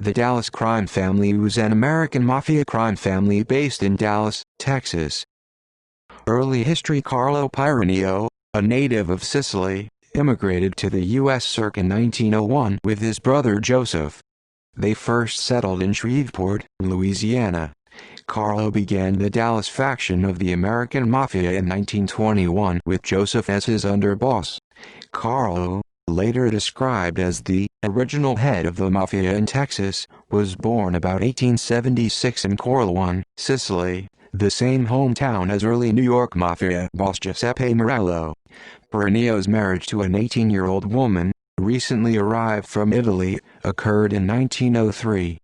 The Dallas crime family was an American mafia crime family based in Dallas, Texas. Early history: Carlo Piranio, a native of Sicily, immigrated to the U.S. circa 1901 with his brother Joseph. They first settled in Shreveport, Louisiana. Carlo began the Dallas faction of the American Mafia in 1921 with Joseph as his underboss. Carlo, later described as the original head of the Mafia in Texas, was born about 1876 in Corleone, Sicily, the same hometown as early New York Mafia boss Giuseppe Morello. Piranio's marriage to an 18-year-old woman, recently arrived from Italy, occurred in 1903.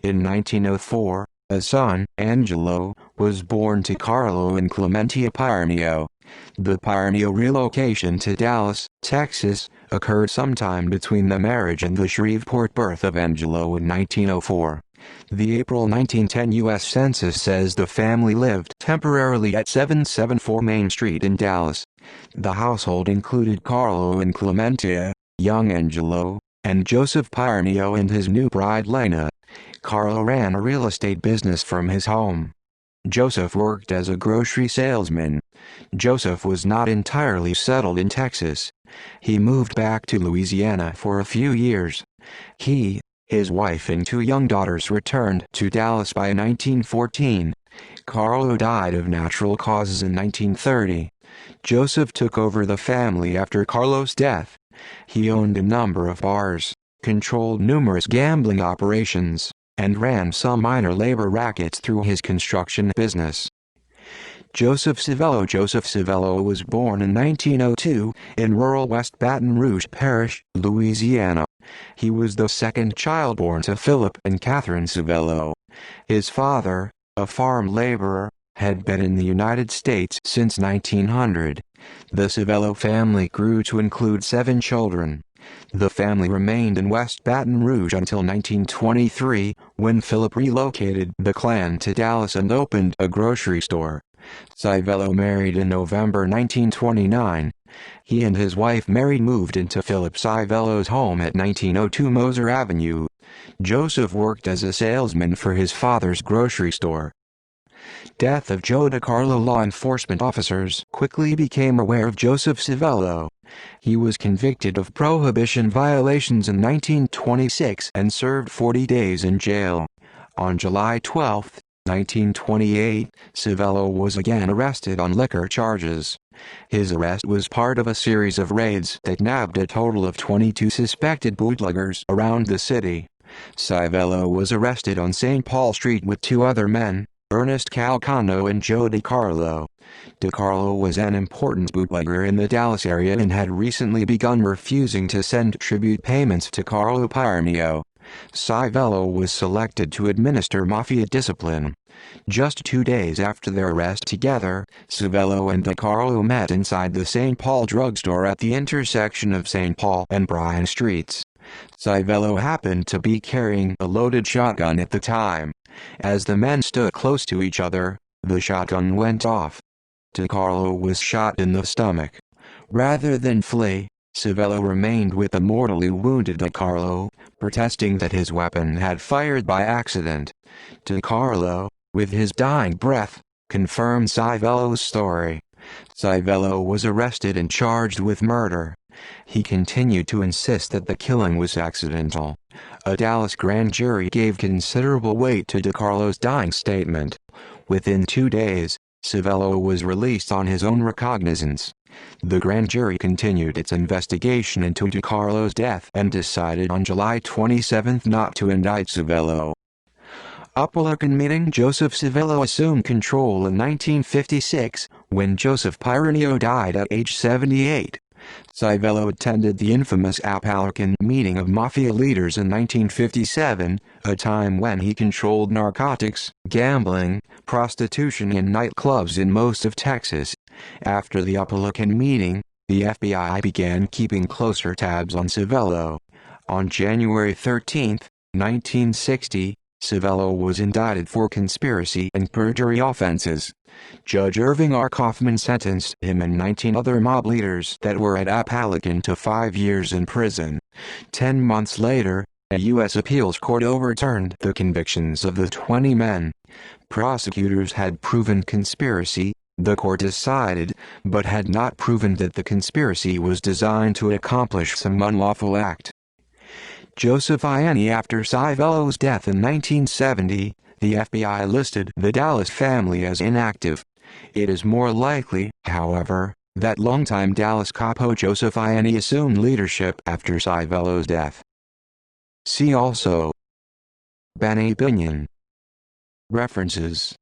In 1904, a son, Angelo, was born to Carlo and Clementia Piranio. The Piranio relocation to Dallas, Texas, occurred sometime between the marriage and the Shreveport birth of Angelo in 1904. The April 1910 U.S. Census says the family lived temporarily at 774 Main Street in Dallas. The household included Carlo and Clementia, young Angelo, and Joseph Piranio and his new bride Lena. Carlo ran a real estate business from his home. Joseph worked as a grocery salesman. Joseph was not entirely settled in Texas. He moved back to Louisiana for a few years. He, his wife and two young daughters returned to Dallas by 1914. Carlo died of natural causes in 1930. Joseph took over the family after Carlo's death. He owned a number of bars, controlled numerous gambling operations, and ran some minor labor rackets through his construction business. Joseph Civello was born in 1902 in rural West Baton Rouge Parish, Louisiana. He was the second child born to Philip and Catherine Civello. His father, a farm laborer, had been in the United States since 1900. The Civello family grew to include 7 children. The family remained in West Baton Rouge until 1923, when Philip relocated the clan to Dallas and opened a grocery store. Civello married in November 1929. He and his wife Mary moved into Philip Civello's home at 1902 Moser Avenue. Joseph worked as a salesman for his father's grocery store. Death of Joe DeCarlo. Law enforcement officers quickly became aware of Joseph Civello. He was convicted of prohibition violations in 1926 and served 40 days in jail. On July 12, 1928, Civello was again arrested on liquor charges. His arrest was part of a series of raids that nabbed a total of 22 suspected bootleggers around the city. Civello was arrested on St. Paul Street with 2 other men, Ernest Calcano and Joe DeCarlo. DeCarlo was an important bootlegger in the Dallas area and had recently begun refusing to send tribute payments to Carlo Piranio. Civello was selected to administer mafia discipline. Just 2 days after their arrest together, Civello and DeCarlo met inside the St. Paul drugstore at the intersection of St. Paul and Bryan Streets. Civello happened to be carrying a loaded shotgun at the time. As the men stood close to each other, the shotgun went off. DeCarlo was shot in the stomach. Rather than flee, Civello remained with the mortally wounded DeCarlo, protesting that his weapon had fired by accident. DeCarlo, with his dying breath, confirmed Civello's story. Civello was arrested and charged with murder. He continued to insist that the killing was accidental. A Dallas grand jury gave considerable weight to DeCarlo's dying statement. Within 2 days, Civello was released on his own recognizance. The grand jury continued its investigation into DeCarlo's death and decided on July 27 not to indict Civello. Apalachin meeting. Joseph Civello assumed control in 1956, when Joseph Piranio died at age 78. Civello attended the infamous Apalachin meeting of mafia leaders in 1957, a time when he controlled narcotics, gambling, prostitution and nightclubs in most of Texas. After the Apalachin meeting, the FBI began keeping closer tabs on Civello. On January 13, 1960, Civello was indicted for conspiracy and perjury offenses. Judge Irving R. Kaufman sentenced him and 19 other mob leaders that were at Apalachin to 5 years in prison. 10 months later, A U.S. appeals court overturned the convictions of the 20 men. Prosecutors had proven conspiracy, the court decided, but had not proven that the conspiracy was designed to accomplish some unlawful act. Joseph Ianni. After Civello's death in 1970, the FBI listed the Dallas family as inactive. It is more likely, however, that longtime Dallas capo Joseph Ianni assumed leadership after Civello's death. See also Benny Binion. References